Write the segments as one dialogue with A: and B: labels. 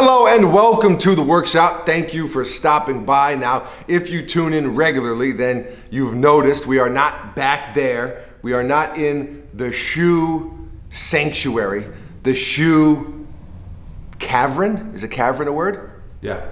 A: Hello and welcome to the workshop. Thank you for stopping by. Now, if you tune in regularly, then you've noticed we are not back there. We are not in the shoe sanctuary, the shoe cavern. Is a cavern a word?
B: Yeah.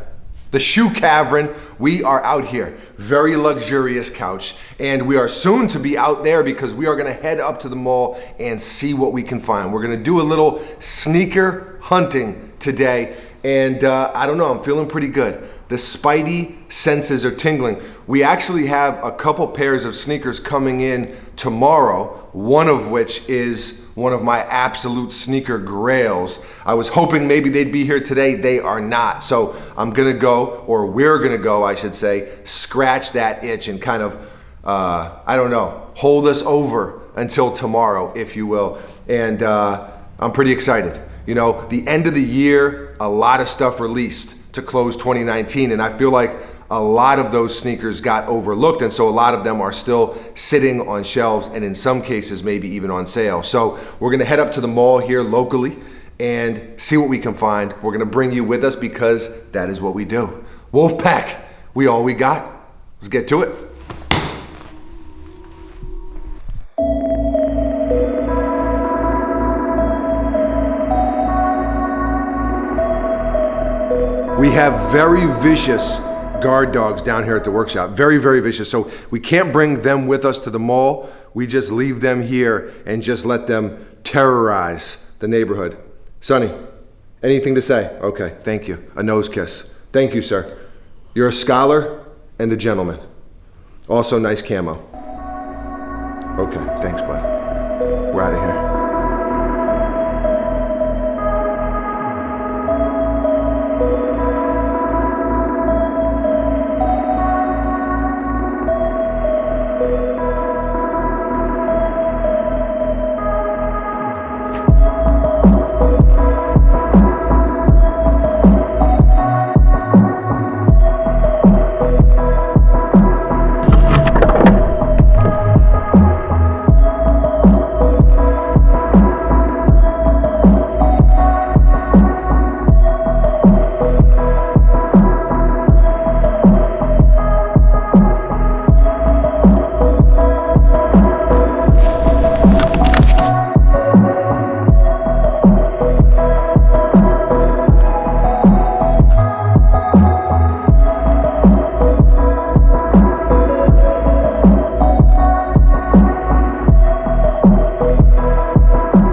A: The shoe cavern. We are out here. Very luxurious couch. And we are soon to be out there because we are going to head up to the mall and see what we can find. We're going to do a little sneaker hunting today. And I don't know, I'm feeling pretty good. The spidey senses are tingling. We actually have a couple pairs of sneakers coming in tomorrow, one of which is one of my absolute sneaker grails. I was hoping maybe they'd be here today. They are not. So I'm gonna go, or we're gonna go, I should say, scratch that itch and kind of, I don't know, hold us over until tomorrow, if you will. And I'm pretty excited. You know, the end of the year, a lot of stuff released to close 2019, and I feel like a lot of those sneakers got overlooked, and so a lot of them are still sitting on shelves, and in some cases maybe even on sale. So we're gonna head up to the mall here locally and see what we can find. We're gonna bring you with us because that is what we do. Wolfpack, we all we got. Let's get to it. We have very vicious guard dogs down here at the workshop. Very, very vicious. So we can't bring them with us to the mall. We just leave them here and just let them terrorize the neighborhood. Sonny, anything to say? Okay, thank you. A nose kiss. Thank you, sir. You're a scholar and a gentleman. Also, nice camo. Okay, thanks, bud. We're out of here.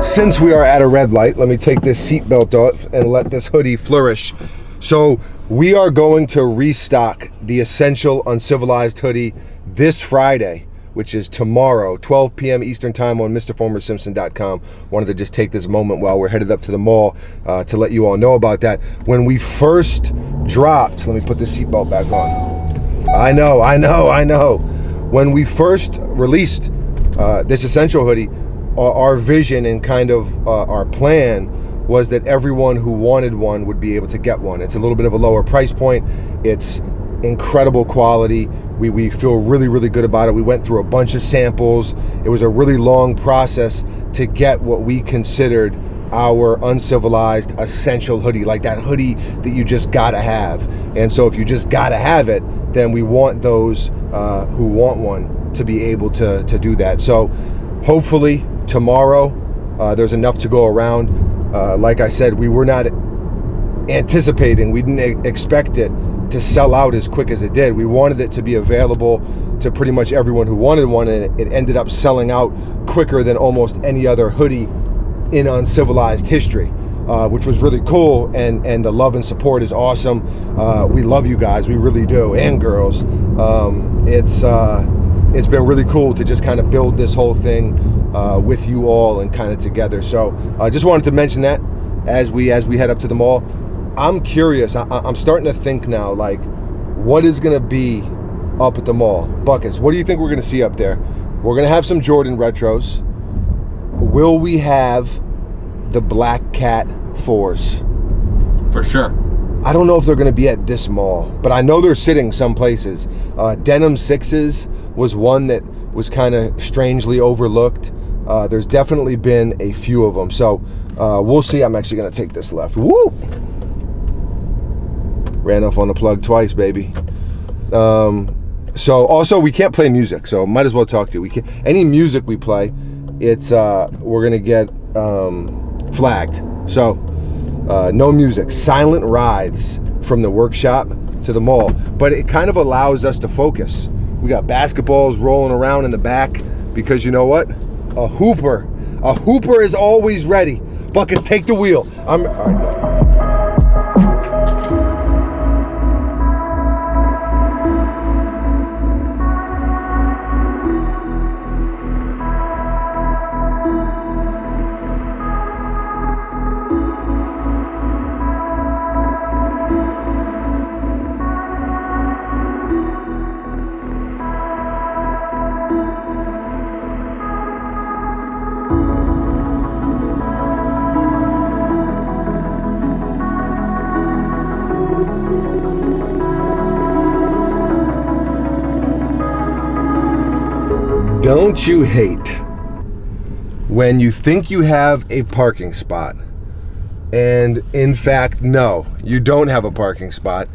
A: Since we are at a red light, let me take this seatbelt off and let this hoodie flourish. So we are going to restock the Essential Uncivilized Hoodie this Friday, which is tomorrow, 12 p.m. Eastern Time on MrFormerSimpson.com. Wanted to just take this moment while we're headed up to the mall to let you all know about that. When we first dropped, let me put this seatbelt back on. I know. When we first released this Essential Hoodie, our vision and kind of our plan was that everyone who wanted one would be able to get one. It's a little bit of a lower price point. It's incredible quality. We feel really, really good about it. We went through a bunch of samples. It was a really long process to get what we considered our uncivilized essential hoodie, like that hoodie that you just gotta have. And so if you just gotta have it, then we want those who want one to be able to do that. So hopefully tomorrow there's enough to go around. Like I said, we were not anticipating, we didn't expect it to sell out as quick as it did. We wanted it to be available to pretty much everyone who wanted one, and it ended up selling out quicker than almost any other hoodie in Uncivilized history, which was really cool, and the love and support is awesome. We love you guys, we really do, and girls. It's been really cool to just kind of build this whole thing with you all and kind of together. So I just wanted to mention that as we head up to the mall. I'm curious. I'm starting to think now, like, what is going to be up at the mall? Buckets, what do you think we're going to see up there? We're going to have some Jordan retros. Will we have the Black Cat 4s?
B: For sure.
A: I don't know if they're going to be at this mall, but I know they're sitting some places. Denim 6s was one that was kind of strangely overlooked. There's definitely been a few of them. So we'll see. I'm actually going to take this left. Woo! Ran off on the plug twice, baby. So also we can't play music, so might as well talk to you. We can't, any music we play, it's we're gonna get flagged. So no music, silent rides from the workshop to the mall, but it kind of allows us to focus. We got basketballs rolling around in the back because you know what? A hooper is always ready. Buckets, take the wheel. All right. Don't you hate when you think you have a parking spot and in fact, no, you don't have a parking spot.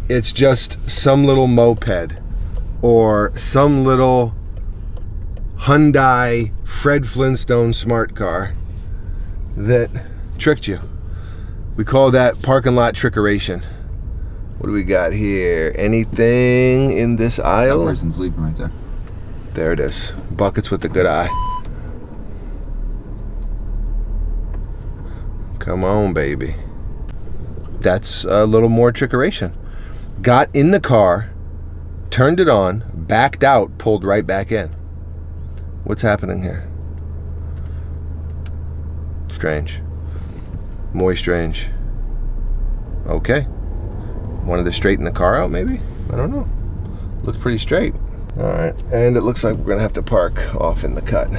A: It's just some little moped or some little Hyundai Fred Flintstone smart car that tricked you. We call that parking lot trickeration. What do we got here? Anything in this aisle?
B: That person's sleeping right there.
A: There it is. Buckets with the good eye. Come on, baby. That's a little more trickeration. Got in the car, turned it on, backed out, pulled right back in. What's happening here? Strange. Muy strange. Okay. Wanted to straighten the car out, maybe? I don't know. Looks pretty straight. All right, and it looks like we're gonna have to park off in the cut.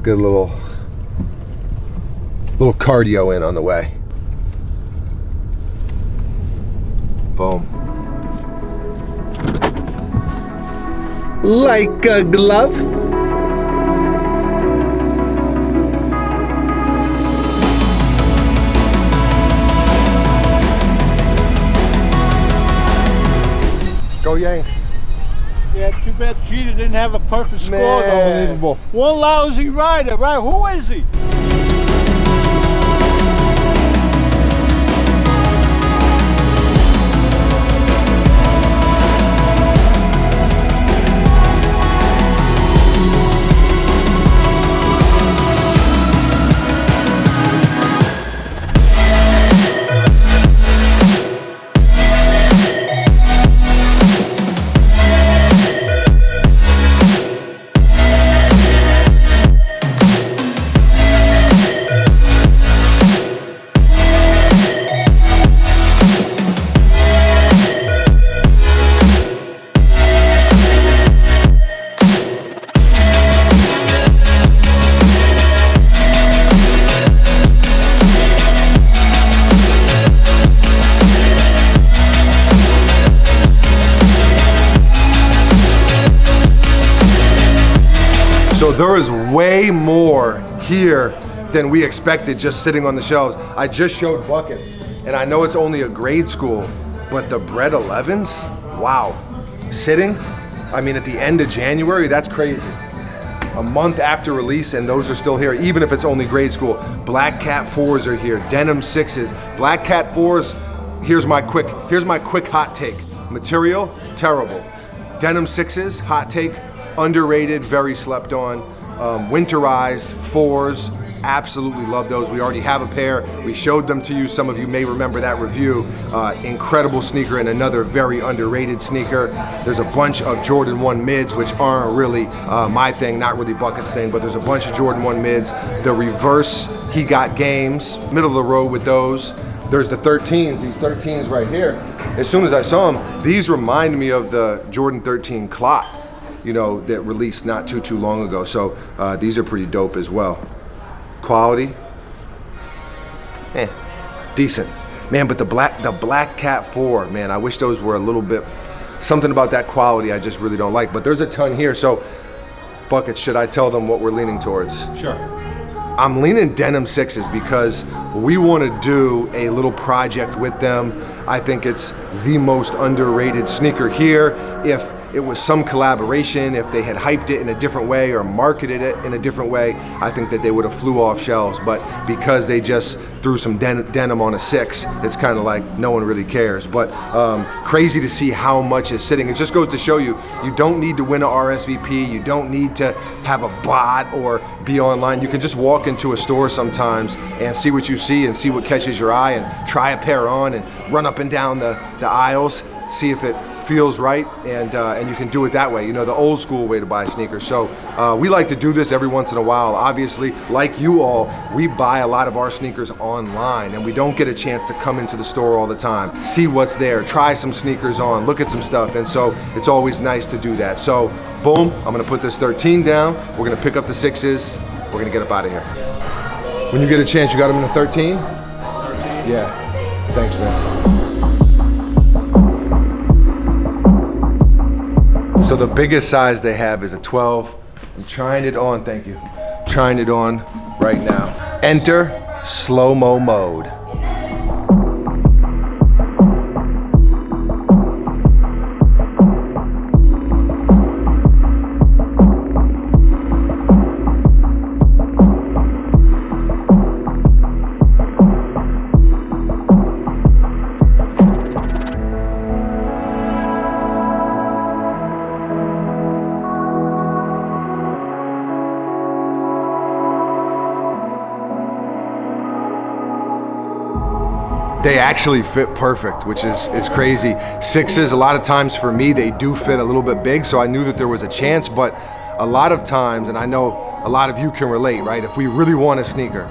A: Get a little cardio in on the way. Boom. Like a glove. Go Yanks.
C: Yeah, too bad Jeter didn't have a perfect score.
A: Unbelievable.
C: One lousy rider, right? Who is he?
A: So there is way more here than we expected just sitting on the shelves. I just showed buckets, and I know it's only a grade school, but the bread 11s, wow. Sitting, I mean, at the end of January, that's crazy. A month after release, and those are still here, even if it's only grade school. Black Cat 4s are here, denim 6s. Black Cat 4s, here's my quick hot take. Material, terrible. Denim 6s, hot take, underrated, very slept on. Winterized 4s, absolutely love those. We already have a pair. We showed them to you. Some of you may remember that review. Incredible sneaker and another very underrated sneaker. There's a bunch of Jordan 1 mids, which aren't really my thing, not really Bucket's thing, but there's a bunch of Jordan 1 mids. The reverse, he got games, middle of the road with those. There's the 13s, these 13s right here. As soon as I saw them, these remind me of the Jordan 13 clot, you know, that released not too long ago. So these are pretty dope as well. Quality, decent. Man, but the Black Cat 4, man, I wish those were a little bit, something about that quality I just really don't like. But there's a ton here. So, Buckets, should I tell them what we're leaning towards?
B: Sure.
A: I'm leaning denim 6s because we want to do a little project with them. I think it's the most underrated sneaker here. If it was some collaboration, if they had hyped it in a different way or marketed it in a different way, I think that they would have flew off shelves. But because they just threw some denim on a 6, it's kind of like no one really cares. But crazy to see how much is sitting. It just goes to show you, you don't need to win a RSVP. You don't need to have a bot or be online. You can just walk into a store sometimes and see what you see and see what catches your eye and try a pair on and run up and down the aisles, see if it feels right, and you can do it that way, you know, the old school way to buy sneakers. So we like to do this every once in a while. Obviously, like you all, we buy a lot of our sneakers online and we don't get a chance to come into the store all the time, see what's there, try some sneakers on, look at some stuff, and so it's always nice to do that. So boom, I'm gonna put this 13 down, we're gonna pick up the 6s, we're gonna get up out of here. When you get a chance, you got them in a 13? 13. Yeah, thanks, man. So the biggest size they have is a 12. I'm trying it on, thank you. Trying it on right now. Enter slow-mo mode. They actually fit perfect, which is crazy. 6s, a lot of times for me, they do fit a little bit big, so I knew that there was a chance, but a lot of times, and I know a lot of you can relate, right? If we really want a sneaker,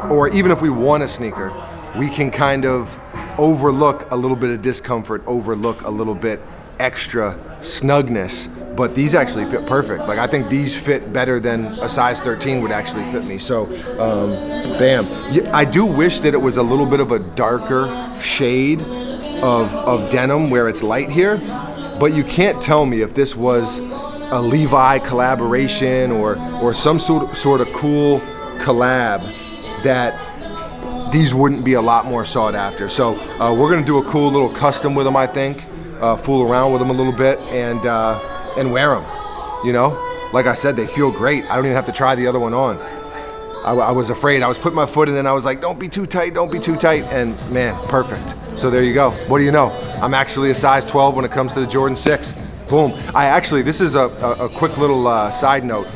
A: or even if we want a sneaker, we can kind of overlook a little bit of discomfort, overlook a little bit extra snugness, but these actually fit perfect. Like, I think these fit better than a size 13 would actually fit me. So, bam. I do wish that it was a little bit of a darker shade of denim where it's light here, but you can't tell me if this was a Levi collaboration or some sort of cool collab that these wouldn't be a lot more sought after. So we're gonna do a cool little custom with them, I think. Fool around with them a little bit and wear them, you know? Like I said, they feel great. I don't even have to try the other one on. I was afraid. I was putting my foot in and I was like, don't be too tight, don't be too tight. And man, perfect. So there you go. What do you know? I'm actually a size 12 when it comes to the Jordan 6. Boom. This is a quick little side note.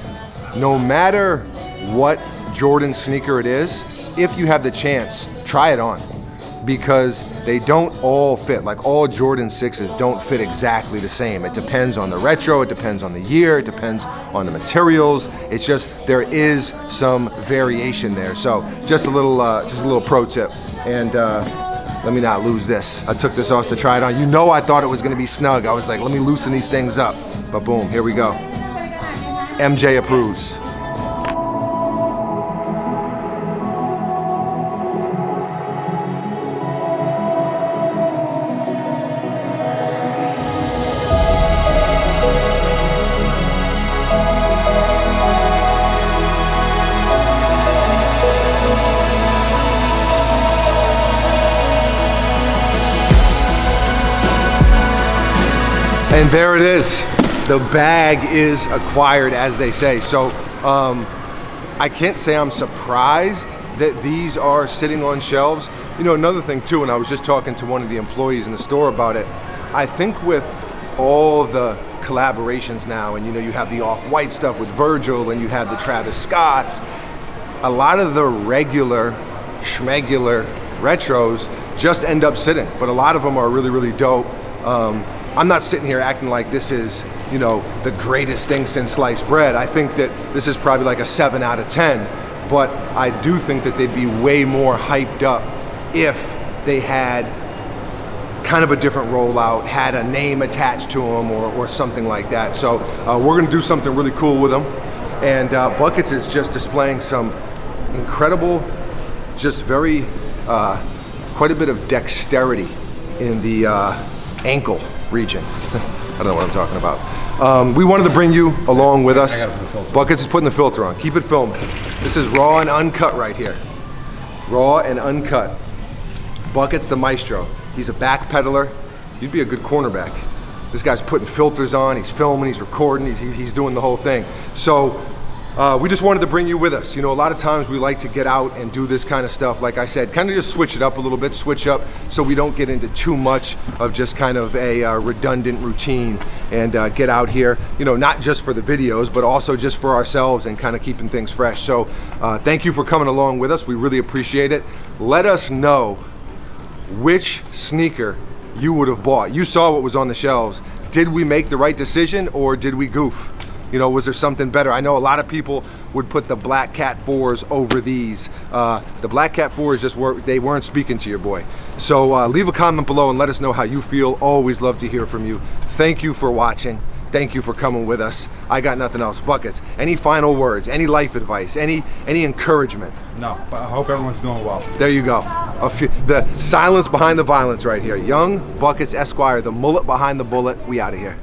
A: No matter what Jordan sneaker it is, if you have the chance, try it on. Because they don't all fit. Like, all Jordan 6s don't fit exactly the same. It depends on the retro, it depends on the year, it depends on the materials. It's just, there is some variation there. So just a little pro tip. And let me not lose this. I took this off to try it on. You know, I thought it was gonna be snug. I was like, let me loosen these things up. But boom, here we go. MJ approves. And there it is. The bag is acquired, as they say. So I can't say I'm surprised that these are sitting on shelves. You know, another thing too, and I was just talking to one of the employees in the store about it, I think with all the collaborations now, and you know, you have the Off-White stuff with Virgil, and you have the Travis Scotts, a lot of the regular schmegular retros just end up sitting, but a lot of them are really, really dope. I'm not sitting here acting like this is, you know, the greatest thing since sliced bread. I think that this is probably like a 7 out of 10, but I do think that they'd be way more hyped up if they had kind of a different rollout, had a name attached to them or something like that. So we're gonna do something really cool with them. And Buckets is just displaying some incredible, just very, quite a bit of dexterity in the ankle region. I don't know what I'm talking about. We wanted to bring you along with us. Buckets is putting the filter on. Keep it filming. This is raw and uncut right here. Raw and uncut. Buckets the maestro. He's a back peddler. You'd be a good cornerback. This guy's putting filters on. He's filming. He's recording. He's doing the whole thing. So we just wanted to bring you with us. You know, a lot of times we like to get out and do this kind of stuff. Like I said, kind of just switch it up a little bit, switch up so we don't get into too much of just kind of a redundant routine and get out here, you know, not just for the videos, but also just for ourselves and kind of keeping things fresh. So thank you for coming along with us. We really appreciate it. Let us know which sneaker you would have bought. You saw what was on the shelves. Did we make the right decision or did we goof? You know, was there something better? I know a lot of people would put the Black Cat 4s over these. The Black Cat 4s just weren't speaking to your boy. So leave a comment below and let us know how you feel. Always love to hear from you. Thank you for watching. Thank you for coming with us. I got nothing else. Buckets, any final words, any life advice, any encouragement?
B: No, but I hope everyone's doing well.
A: There you go. The silence behind the violence right here. Young Buckets Esquire, the mullet behind the bullet. We out of here.